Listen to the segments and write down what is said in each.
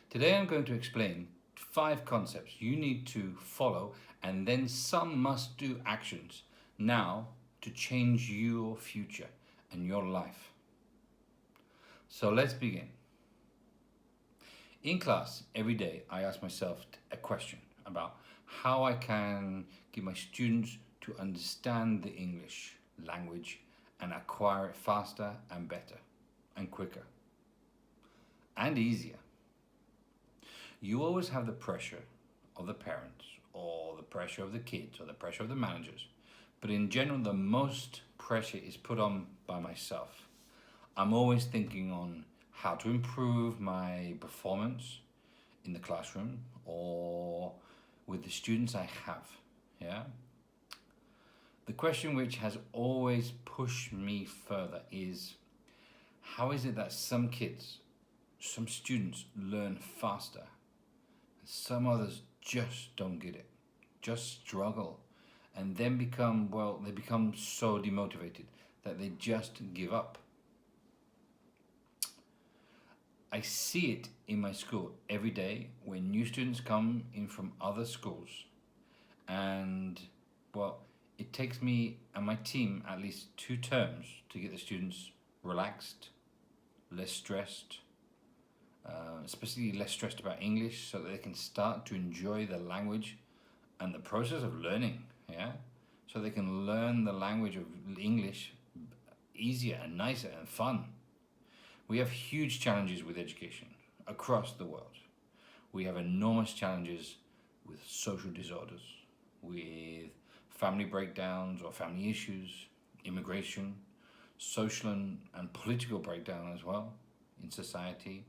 Today I'm going to explain 5 concepts you need to follow, and then some must do actions now to change your future and your life. So let's begin. In class, every day I ask myself a question about how I can get my students to understand the English language and acquire it faster and better and quicker and easier. You always have the pressure of the parents or the pressure of the kids or the pressure of the managers, but in general the most pressure is put on by myself. I'm always thinking on how to improve my performance in the classroom or with the students I have. Yeah. The question which has always pushed me further is, how is it that some kids, some students learn faster, and some others just don't get it, just struggle, and then they become so demotivated that they just give up? I see it in my school every day when new students come in from other schools, and it takes me and my team at least 2 terms to get the students relaxed, less stressed, especially less stressed about English, so that they can start to enjoy the language and the process of learning. Yeah, so they can learn the language of English easier and nicer and fun. We have huge challenges with education across the world. We have enormous challenges with social disorders, with family breakdowns or family issues, immigration, social and political breakdown as well in society,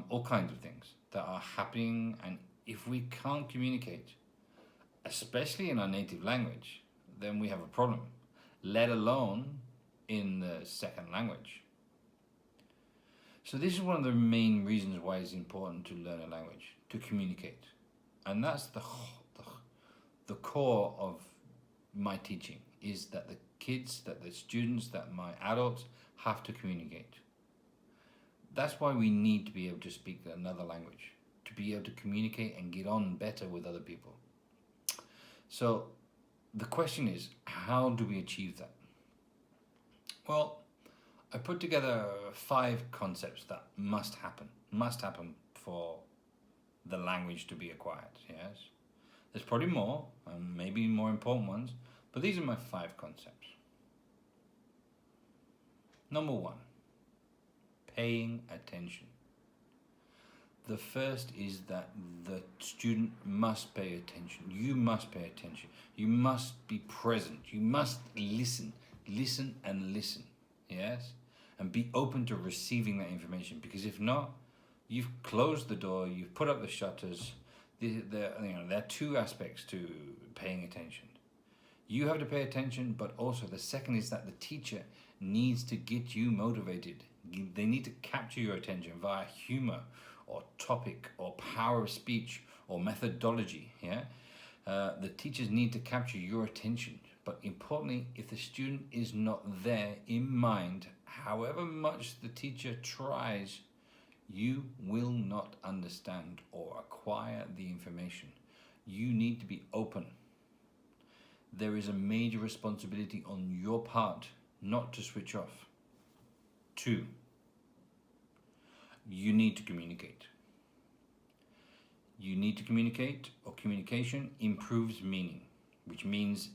all kinds of things that are happening. And if we can't communicate, especially in our native language, then we have a problem, let alone in the second language. So this is one of the main reasons why it's important to learn a language, to communicate. And that's the core of my teaching, is that the kids, that the students, that my adults have to communicate. That's why we need to be able to speak another language, to be able to communicate and get on better with other people. So the question is, how do we achieve that? Well, I put together 5 concepts that must happen for the language to be acquired. Yes, there's probably more, and maybe more important ones, but these are my 5 concepts. Number 1, paying attention. The first is that the student must pay attention. You must pay attention. You must be present. You must listen and listen. Yes, and be open to receiving that information, because if not, you've closed the door, you've put up the shutters. There are 2 aspects to paying attention. You have to pay attention, but also the second is that the teacher needs to get you motivated. They need to capture your attention via humor or topic or power of speech or methodology. Yeah, the teachers need to capture your attention. But importantly, if the student is not there in mind, however much the teacher tries, you will not understand or acquire the information. You need to be open. There is a major responsibility on your part not to switch off. 2, you need to communicate. You need to communicate, or communication improves meaning, which means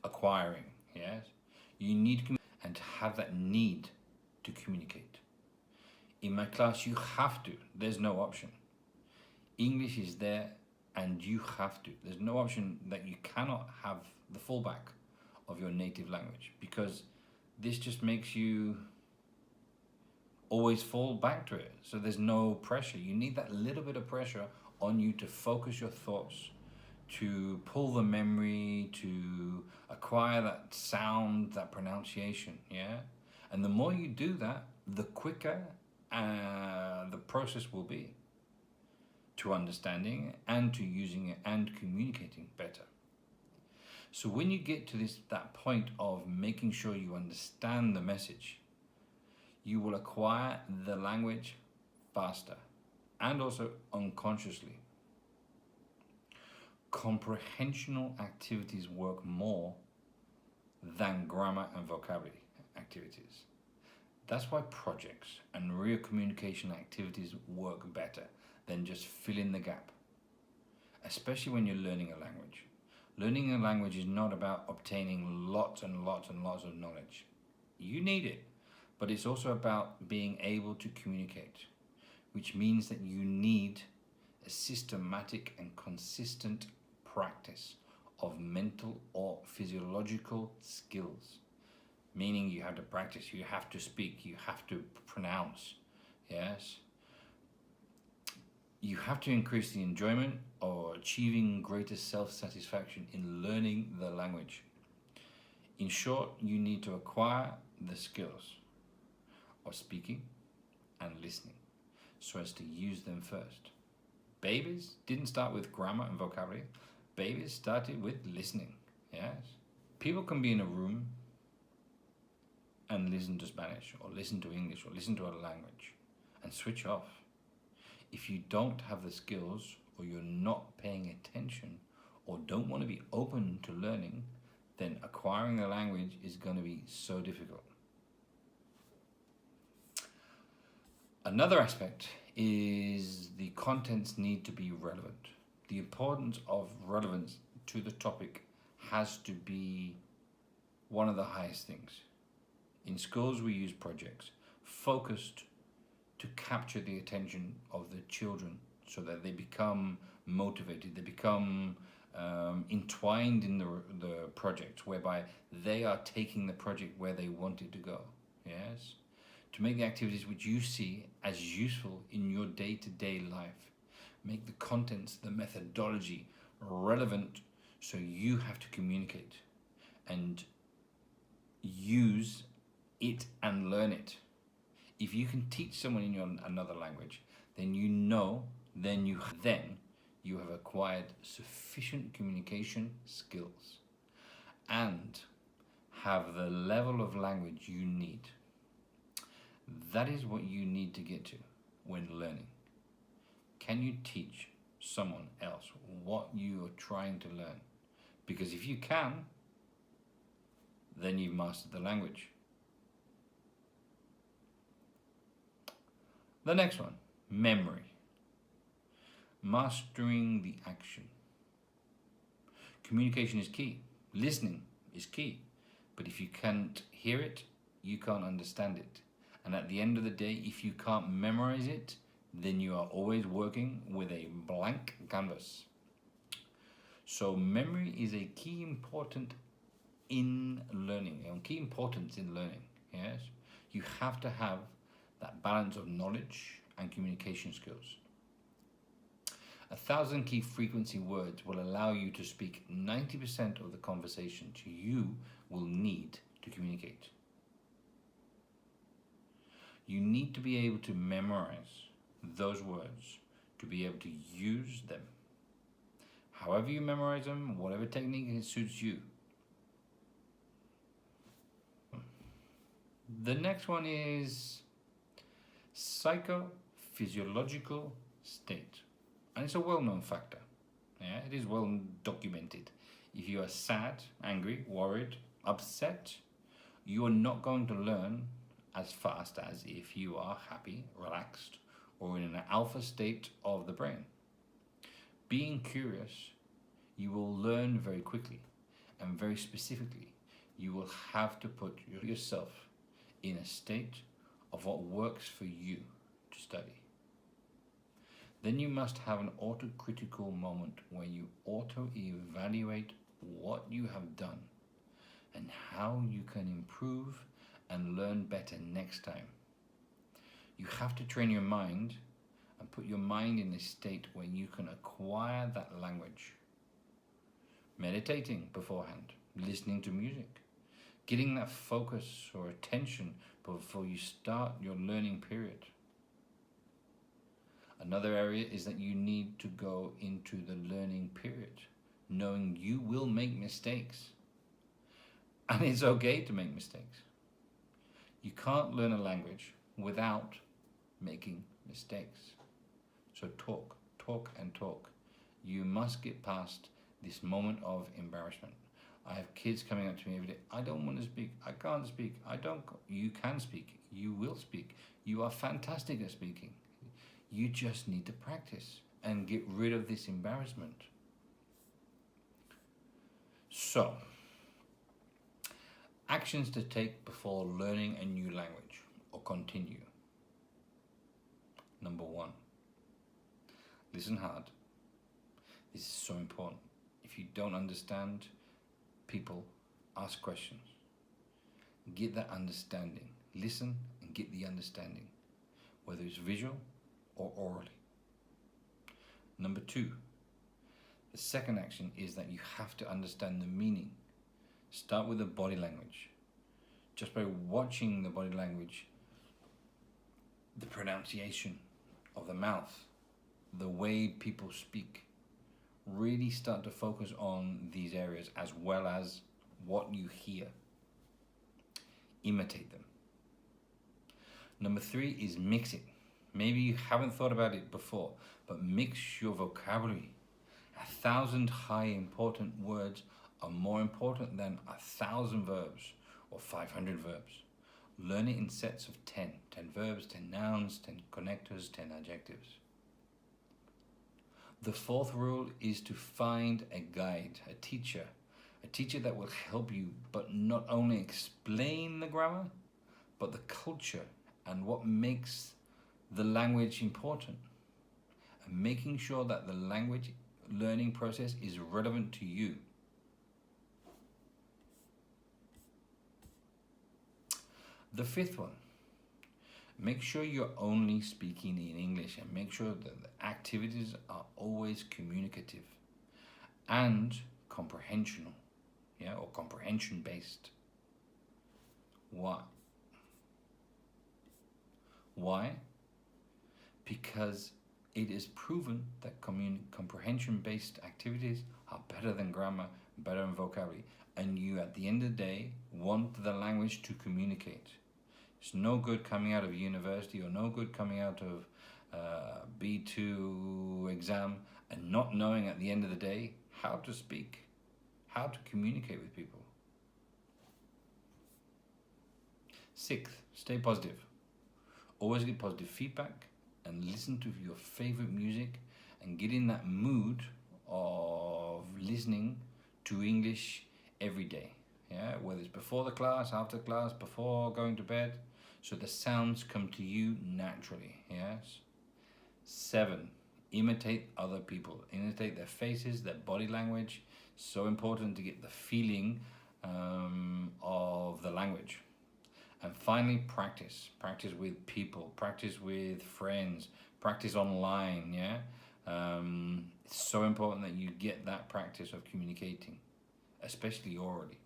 acquiring. Yes, you need to and have that need to communicate. In my class, you have to. There's no option. English is there, and you have to. There's no option that you cannot have the fallback of your native language, because this just makes you always fall back to it. So there's no pressure. You need that little bit of pressure on you to focus your thoughts, to pull the memory, to acquire that sound, that pronunciation. Yeah, and the more you do that, the quicker the process will be to understanding and to using it and communicating better. So when you get to that point of making sure you understand the message, you will acquire the language faster and also unconsciously. Comprehensional activities work more than grammar and vocabulary activities. That's why projects and real communication activities work better than just filling the gap, especially when you're learning a language. Learning a language is not about obtaining lots and lots and lots of knowledge. You need it, but it's also about being able to communicate, which means that you need a systematic and consistent practice of mental or physiological skills. Meaning you have to practice, you have to speak, you have to pronounce, yes? You have to increase the enjoyment or achieving greater self-satisfaction in learning the language. In short, you need to acquire the skills of speaking and listening so as to use them first. Babies didn't start with grammar and vocabulary. Babies started with listening, yes? People can be in a room and listen to Spanish or listen to English or listen to a language and switch off. If you don't have the skills or you're not paying attention or don't want to be open to learning, then acquiring the language is going to be so difficult. Another aspect is the contents need to be relevant. The importance of relevance to the topic has to be one of the highest things. In schools, we use projects focused to capture the attention of the children so that they become motivated, they become entwined in the project, whereby they are taking the project where they want it to go, yes? To make the activities which you see as useful in your day-to-day life, make the contents, the methodology relevant so you have to communicate and use it and learn it. If you can teach someone in another language, then you have acquired sufficient communication skills and have the level of language you need. That is what you need to get to when learning. Can you teach someone else what you are trying to learn? Because if you can, then you've mastered the language. The next one, memory. Mastering the action. Communication is key. Listening is key. But if you can't hear it, you can't understand it. And at the end of the day, if you can't memorize it, then you are always working with a blank canvas. So memory is a key importance in learning, yes? You have to have that balance of knowledge and communication skills. 1,000 key frequency words will allow you to speak 90% of the conversations you will need to communicate. You need to be able to memorize those words to be able to use them. However you memorize them, whatever technique suits you. The next one is psychophysiological state. And it's a well-known factor. Yeah, it is well documented. If you are sad, angry, worried, upset, you are not going to learn as fast as if you are happy, relaxed, or in an alpha state of the brain. Being curious, you will learn very quickly and very specifically. You will have to put yourself in a state of what works for you to study. Then you must have an autocritical moment where you auto-evaluate what you have done and how you can improve and learn better next time. You have to train your mind and put your mind in a state where you can acquire that language. Meditating beforehand, listening to music, getting that focus or attention before you start your learning period. Another area is that you need to go into the learning period, knowing you will make mistakes. And it's okay to make mistakes. You can't learn a language without making mistakes. So talk, talk and talk. You must get past this moment of embarrassment. I have kids coming up to me every day. I don't want to speak. I can't speak. I don't. You can speak. You will speak. You are fantastic at speaking. You just need to practice and get rid of this embarrassment. So, actions to take before learning a new language or continue. Number 1, listen hard. This is so important. If you don't understand people, ask questions. Get that understanding. Listen and get the understanding, whether it's visual or orally. Number 2, the second action is that you have to understand the meaning. Start with the body language. Just by watching the body language, the pronunciation of the mouth, the way people speak, really start to focus on these areas as well as what you hear. Imitate them. Number 3 is mix it. Maybe you haven't thought about it before, but mix your vocabulary. 1,000 high important words are more important than 1,000 verbs or 500 verbs. Learn it in sets of 10 verbs, 10 nouns, 10 connectors, 10 adjectives. The 4th rule is to find a guide, a teacher that will help you, but not only explain the grammar, but the culture and what makes the language important, and making sure that the language learning process is relevant to you. The 5th one, make sure you're only speaking in English and make sure that the activities are always communicative and comprehensional, or comprehension based. Why? Because it is proven that comprehension-based activities are better than grammar, better than vocabulary, and you, at the end of the day, want the language to communicate. It's no good coming out of university or no good coming out of B2 exam and not knowing at the end of the day how to speak, how to communicate with people. 6th, stay positive. Always get positive feedback and listen to your favorite music and get in that mood of listening to English every day. Whether it's before the class, after class, before going to bed, so the sounds come to you naturally. 7, imitate other people. Imitate their faces, their body language. So important to get the feeling of the language. And finally, practice. Practice with people, practice with friends, practice online, It's so important that you get that practice of communicating, especially orally.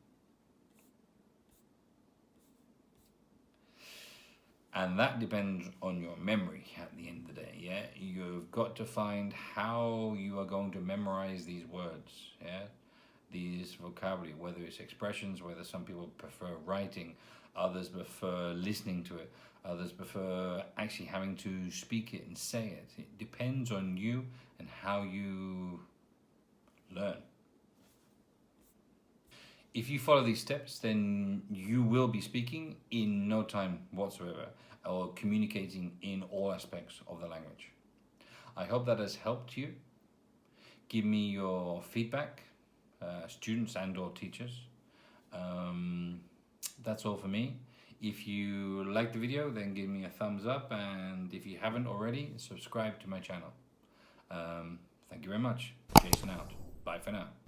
And that depends on your memory at the end of the day, You've got to find how you are going to memorize these words, These vocabulary, whether it's expressions, whether some people prefer writing, others prefer listening to it, others prefer actually having to speak it and say it. It depends on you and how you learn. If you follow these steps, then you will be speaking in no time whatsoever, or communicating in all aspects of the language. I hope that has helped you. Give me your feedback, students and or teachers. That's all for me. If you like the video, then give me a thumbs up, and if you haven't already, subscribe to my channel. Thank you very much. Jason out. Bye for now.